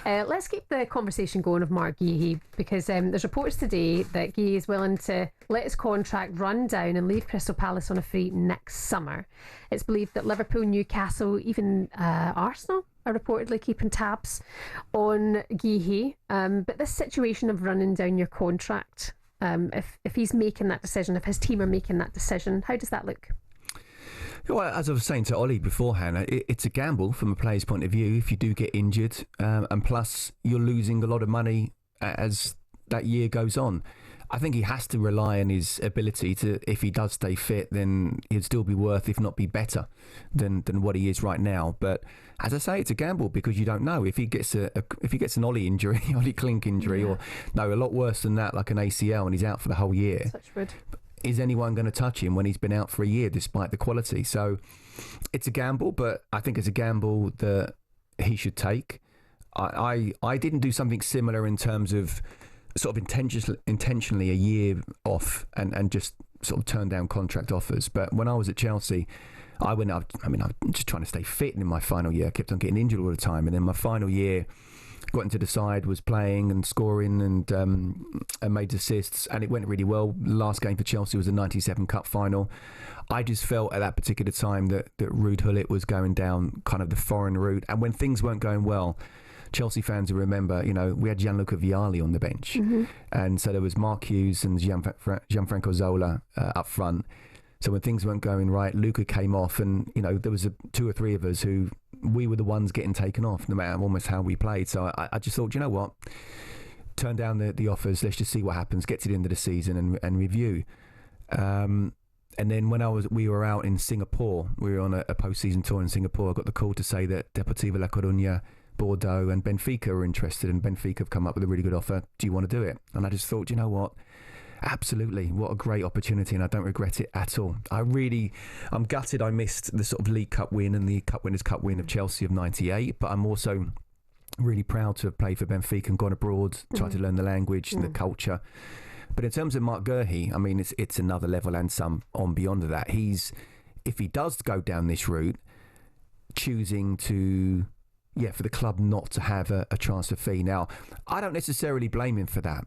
Let's keep the conversation going of Marc Guehi, because there's reports today that Guehi is willing to let his contract run down and leave Crystal Palace on a free next summer. It's believed that Liverpool, Newcastle, even Arsenal are reportedly keeping tabs on Guehi. But this situation of running down your contract, if he's making that decision, if his team are making that decision, how does that look? Well, as I was saying to Ollie beforehand, it's a gamble from a player's point of view if you do get injured, and plus you're losing a lot of money as that year goes on. I think he has to rely on his ability to, if he does stay fit, then he'd still be worth, if not be better than what he is right now. But as I say, it's a gamble because you don't know if he gets an Ollie injury, Ollie Klink injury, or no, a lot worse than that, like an ACL, and he's out for the whole year. Such wood. Is anyone going to touch him when he's been out for a year despite the quality? So it's a gamble, but I think it's a gamble that he should take. I didn't do something similar in terms of sort of intentionally a year off and just sort of turn down contract offers. But when I was at Chelsea, I'm just trying to stay fit in my final year. I kept on getting injured all the time. And then my final year, got into the side, was playing and scoring and made assists, and it went really well. The last game for Chelsea was the 97 Cup final. I just felt at that particular time that Ruud Gullit was going down kind of the foreign route, and when things weren't going well, Chelsea fans will remember, we had Gianluca Vialli on the bench, and so there was Mark Hughes and Gianfranco Zola up front. So when things weren't going right, Luca came off, and there was two or three of us who we were the ones getting taken off, no matter almost how we played. So I just thought, you know what, turn down the offers. Let's just see what happens. Get to the end of the season and review. And then when we were out in Singapore, we were on a post-season tour in Singapore. I got the call to say that Deportivo La Coruña, Bordeaux, and Benfica were interested, and Benfica have come up with a really good offer. Do you want to do it? And I just thought, you know what? Absolutely. What a great opportunity, and I don't regret it at all. I'm gutted I missed the sort of League Cup win and the Winners' Cup win of Chelsea of 98, but I'm also really proud to have played for Benfica and gone abroad, tried to learn the language and the culture. But in terms of Marc Guehi, I mean, it's another level and some on beyond of that. If he does go down this route, choosing to... for the club not to have a transfer fee. Now, I don't necessarily blame him for that.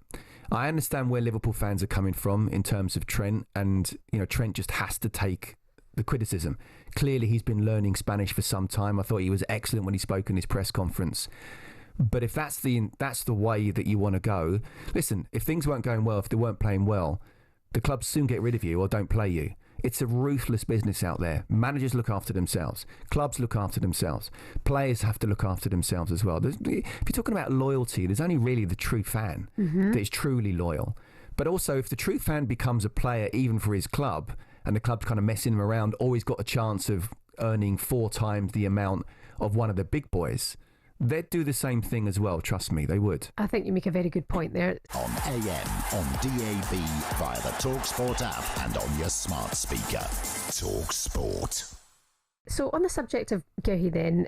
I understand where Liverpool fans are coming from in terms of Trent, and Trent just has to take the criticism. Clearly, he's been learning Spanish for some time. I thought he was excellent when he spoke in his press conference. But if that's the way that you want to go, listen, if things weren't going well, if they weren't playing well, the clubs soon get rid of you or don't play you. It's a ruthless business out there. Managers look after themselves. Clubs look after themselves. Players have to look after themselves as well. If you're talking about loyalty, there's only really the true fan that is truly loyal. But also, if the true fan becomes a player even for his club, and the club's kind of messing him around, always got a chance of earning 4 times the amount of one of the big boys, they'd do the same thing as well, trust me, they would. I think you make a very good point there. On AM, on DAB, via the talkSPORT app and on your smart speaker. talkSPORT. So on the subject of Guehi then,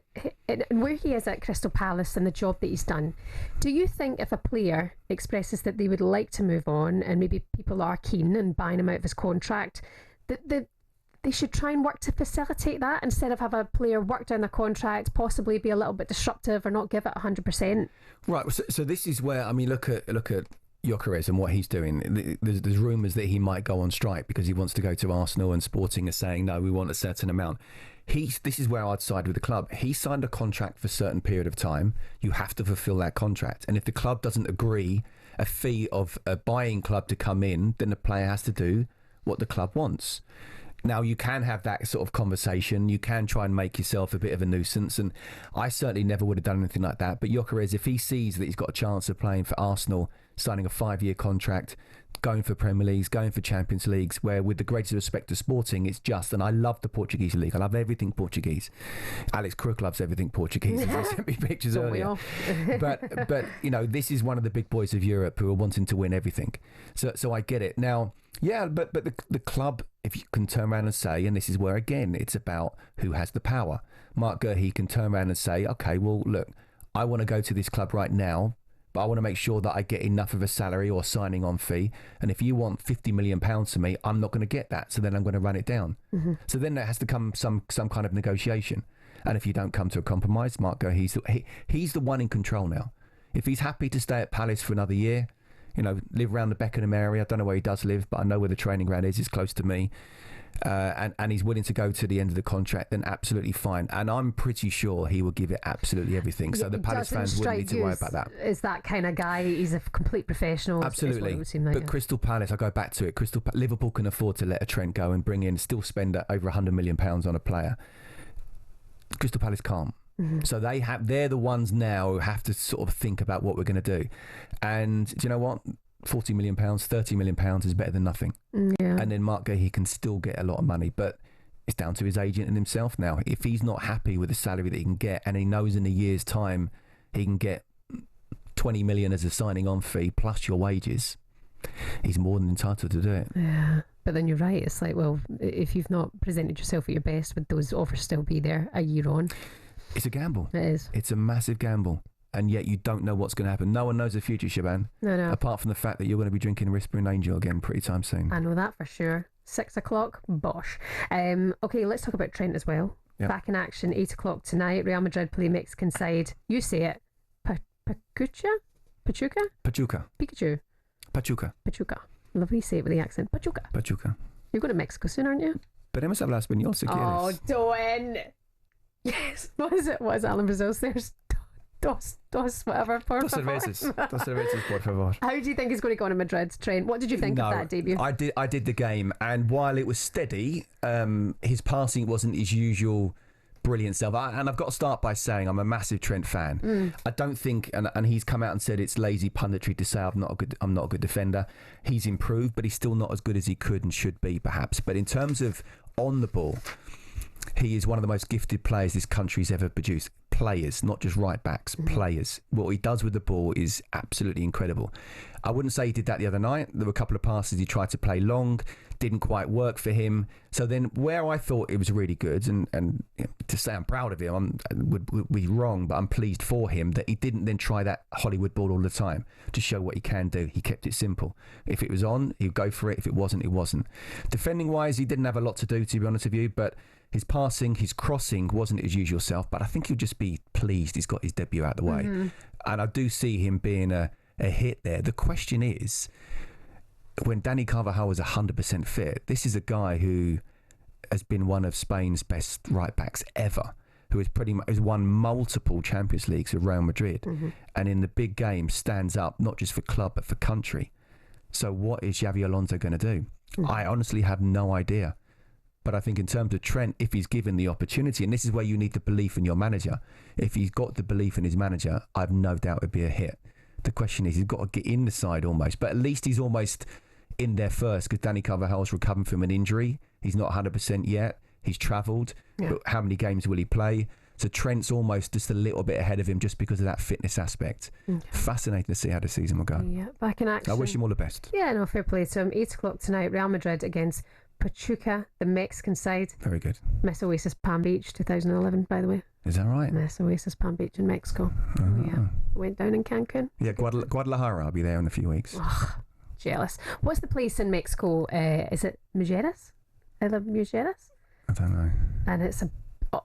and where he is at Crystal Palace and the job that he's done, do you think if a player expresses that they would like to move on, and maybe people are keen and buying him out of his contract, that they should try and work to facilitate that instead of have a player work down their contract, possibly be a little bit disruptive or not give it 100%? Right. So this is where, I mean, look at Gyökeres and what he's doing. There's rumours that he might go on strike because he wants to go to Arsenal, and Sporting are saying, no, we want a certain amount. This is where I'd side with the club. He signed a contract for a certain period of time. You have to fulfil that contract. And if the club doesn't agree a fee of a buying club to come in, then the player has to do what the club wants. Now, you can have that sort of conversation. You can try and make yourself a bit of a nuisance. And I certainly never would have done anything like that. But Gyökeres, if he sees that he's got a chance of playing for Arsenal, signing a 5-year contract, going for Premier Leagues, going for Champions Leagues, where with the greatest respect to Sporting, it's just, and I love the Portuguese league. I love everything Portuguese. Alex Crook loves everything Portuguese. He sent me pictures earlier. but this is one of the big boys of Europe who are wanting to win everything. So I get it. Now, yeah, but the club, if you can turn around and say, and this is where, again, it's about who has the power. Marc Guehi can turn around and say, okay, well, look, I want to go to this club right now, but I want to make sure that I get enough of a salary or signing on fee. And if you want £50 million from me, I'm not going to get that. So then I'm going to run it down. Mm-hmm. So then there has to come some kind of negotiation. And if you don't come to a compromise, Marc Guehi, he's the one in control now. If he's happy to stay at Palace for another year, live around the Beckenham area. I don't know where he does live, but I know where the training ground is. It's close to me. And he's willing to go to the end of the contract, then absolutely fine. And I'm pretty sure he will give it absolutely everything. So the Palace fans wouldn't need to worry about that. Is that kind of guy? He's a complete professional. Absolutely. Like, but Crystal Palace, I go back to it. Liverpool can afford to let a Trent go and still spend over £100 million on a player. Crystal Palace can't. Mm-hmm. So they're the ones now who have to sort of think about what we're going to do. And do you know what? £40 million, £30 million is better than nothing. Yeah. And then Marc Guehi can still get a lot of money, but it's down to his agent and himself now. If he's not happy with the salary that he can get, and he knows in a year's time he can get 20 million as a signing on fee plus your wages, he's more than entitled to do it. Yeah. But then you're right. It's like, well, if you've not presented yourself at your best, would those offers still be there a year on? It's a gamble. It is. It's a massive gamble. And yet you don't know what's going to happen. No one knows the future, Shebahn. No. Apart from the fact that you're going to be drinking Whispering Angel again pretty time soon. I know that for sure. 6 o'clock, bosh. Okay, let's talk about Trent as well. Yep. Back in action, 8 o'clock tonight. Real Madrid play Mexican side. You say it. Pachuca? Lovely, you say it with the accent. Pachuca. You're going to Mexico soon, aren't you? Podemos hablar español si quieres. Oh, Doen. Yes. What is it, Alan Brazil says? Dos, whatever. Dos cervezas, por favor. How do you think he's going to go on in Madrid, Trent? What did you think of that debut? I did the game, and while it was steady, his passing wasn't his usual brilliant self. And I've got to start by saying I'm a massive Trent fan. I don't think, and he's come out and said it's lazy punditry to say I'm not a good defender. He's improved, but he's still not as good as he could and should be, perhaps. But in terms of on the ball, he is one of the most gifted players this country's ever produced. Players, not just right backs, players. What he does with the ball is absolutely incredible. I wouldn't say he did that the other night. There were a couple of passes he tried to play long, didn't quite work for him. So then where I thought it was really good, and to say I'm proud of him would be wrong, but I'm pleased for him that he didn't then try that Hollywood ball all the time to show what he can do. He kept it simple. If it was on, he'd go for it. If it wasn't, it wasn't. Defending wise, he didn't have a lot to do, to be honest with you, but his passing, his crossing wasn't his usual self, but I think he'll just be pleased he's got his debut out of the way. And I do see him being a hit there. The question is, when Dani Carvajal was 100% fit, this is a guy who has been one of Spain's best right backs ever, who has won multiple Champions Leagues with Real Madrid, and in the big game stands up not just for club but for country. So what is Xabi Alonso going to do? I honestly have no idea. But I think in terms of Trent, if he's given the opportunity, and this is where you need the belief in your manager, if he's got the belief in his manager, I've no doubt it'd be a hit. The question is, he's got to get in the side almost, but at least he's almost in there first, because Dani Carvajal's recovering from an injury. He's not 100% yet. He's travelled, but how many games will he play? So Trent's almost just a little bit ahead of him just because of that fitness aspect. Fascinating to see how the season will go. Yeah, back in action. I wish him all the best. Yeah, no, fair play to him. 8 o'clock tonight, Real Madrid against Pachuca, the Mexican side. Very good. Miss Oasis Palm Beach 2011, by the way. Is that right? Miss Oasis Palm Beach in Mexico. Oh, yeah. Went down in Cancun. Yeah, Guadalajara. I'll be there in a few weeks. Oh, jealous. What's the place in Mexico? Is it Mujeres? Mujeres? I don't know. And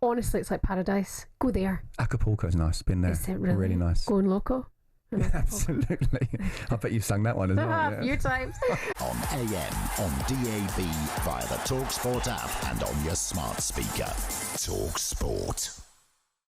honestly, it's like paradise. Go there. Acapulco's nice. Been there. Is it really? Really nice. Going loco? Yeah, absolutely. I bet you've sung that one as well. A few times. On AM, on DAB, via the talkSPORT app and on your smart speaker. talkSPORT.